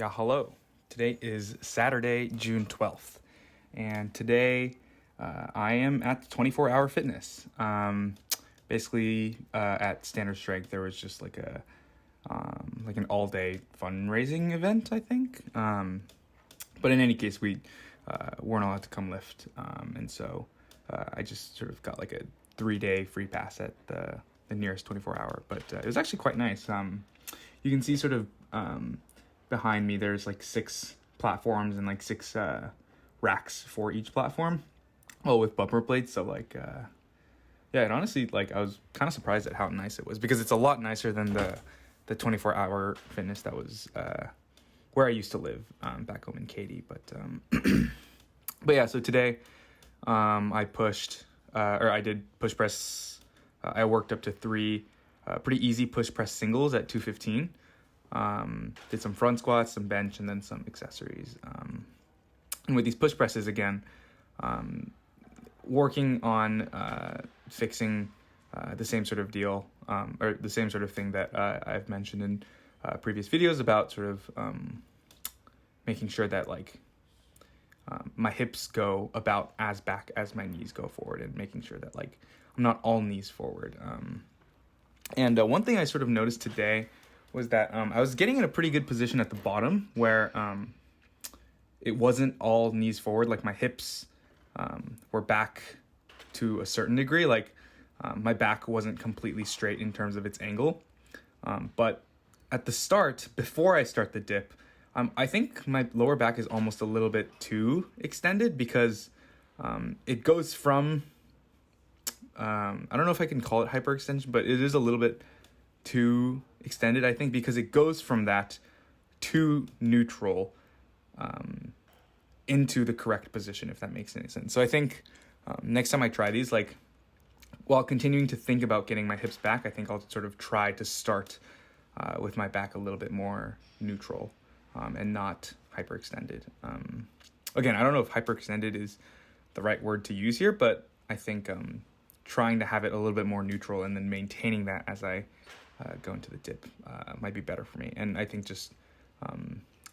Yeah, hello. Today is Saturday, June 12th, and today I am at 24-hour fitness. Basically, at Standard Strength, there was just like an all-day fundraising event, I think. But in any case, we weren't allowed to come lift, and so I just sort of got like a 3-day free pass at the nearest 24-hour. But it was actually quite nice. You can see sort of behind me, there's like 6 platforms and like 6 racks for each platform, all with bumper plates. So like, yeah, and honestly, like I was kind of surprised at how nice it was, because it's a lot nicer than the 24-hour fitness that was where I used to live back home in Katy. But but yeah, so today I did push press. I worked up to 3 pretty easy push press singles at 215. Did some front squats, some bench, and then some accessories. And with these push presses, again, working on fixing the same sort of deal, or the same sort of thing that I've mentioned in previous videos about sort of making sure that like my hips go about as back as my knees go forward, and making sure that like I'm not all knees forward. And one thing I sort of noticed today was that I was getting in a pretty good position at the bottom where it wasn't all knees forward. Like my hips were back to a certain degree. Like my back wasn't completely straight in terms of its angle. But at the start, before I start the dip, I think my lower back is almost a little bit too extended, because it goes from, I don't know if I can call it hyperextension, but it is a little bit too extended, I think, because it goes from that to neutral into the correct position, if that makes any sense. So I think next time I try these, like while continuing to think about getting my hips back, I think I'll sort of try to start with my back a little bit more neutral and not hyperextended. Again, I don't know if hyperextended is the right word to use here, but I think trying to have it a little bit more neutral and then maintaining that as I go into the dip might be better for me. And I think just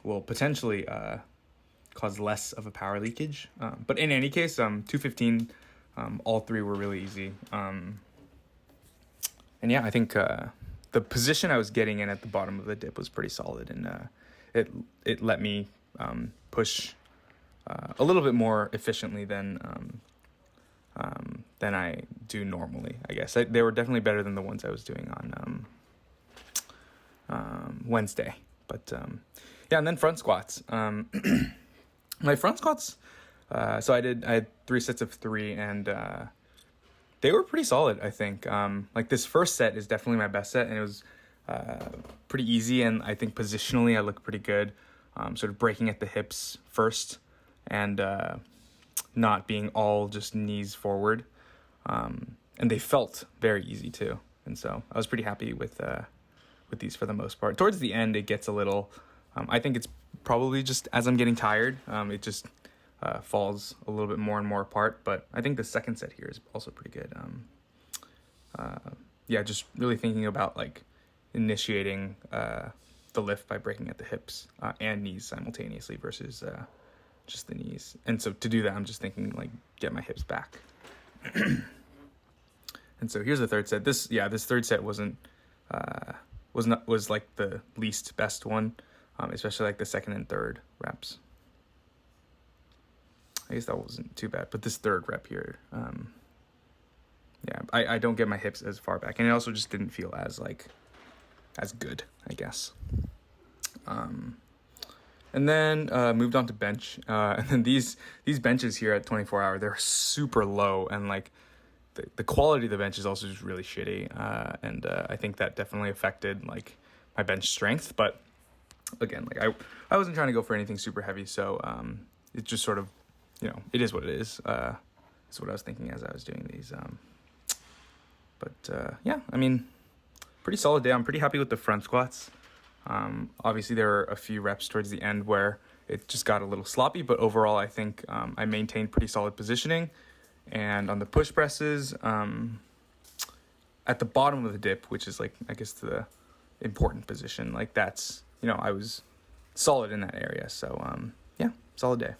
will potentially cause less of a power leakage. But in any case, 215, all 3 were really easy. And yeah, I think the position I was getting in at the bottom of the dip was pretty solid, and it let me push a little bit more efficiently than I do normally, I guess. They were definitely better than the ones I was doing on Wednesday. But yeah, and then front squats. My front squats, so I had 3 sets of 3, and they were pretty solid, I think. Like this first set is definitely my best set, and it was pretty easy, and I think positionally I looked pretty good, sort of breaking at the hips first, and not being all just knees forward. And they felt very easy too. And so I was pretty happy with these for the most part. Towards the end, it gets a little, I think it's probably just as I'm getting tired, it just falls a little bit more and more apart. But I think the second set here is also pretty good. Yeah, just really thinking about like initiating the lift by breaking at the hips and knees simultaneously versus just the knees. And so to do that, I'm just thinking like get my hips back. And so here's the third set. This third set was like the least best one, especially like the second and third reps. I guess that wasn't too bad, but this third rep here, yeah, I don't get my hips as far back, and it also just didn't feel as good, I guess. And then moved on to bench, and then these benches here at 24-hour, they're super low, and like the quality of the bench is also just really shitty, and I think that definitely affected like my bench strength. But again, like I wasn't trying to go for anything super heavy, so it just sort of, it is what it is. That's what I was thinking as I was doing these. But yeah, I mean, pretty solid day. I'm pretty happy with the front squats. Obviously, there are a few reps towards the end where it just got a little sloppy, but overall, I think I maintained pretty solid positioning. And on the push presses, at the bottom of the dip, which is like, I guess, the important position, like that's, I was solid in that area. So yeah, solid day.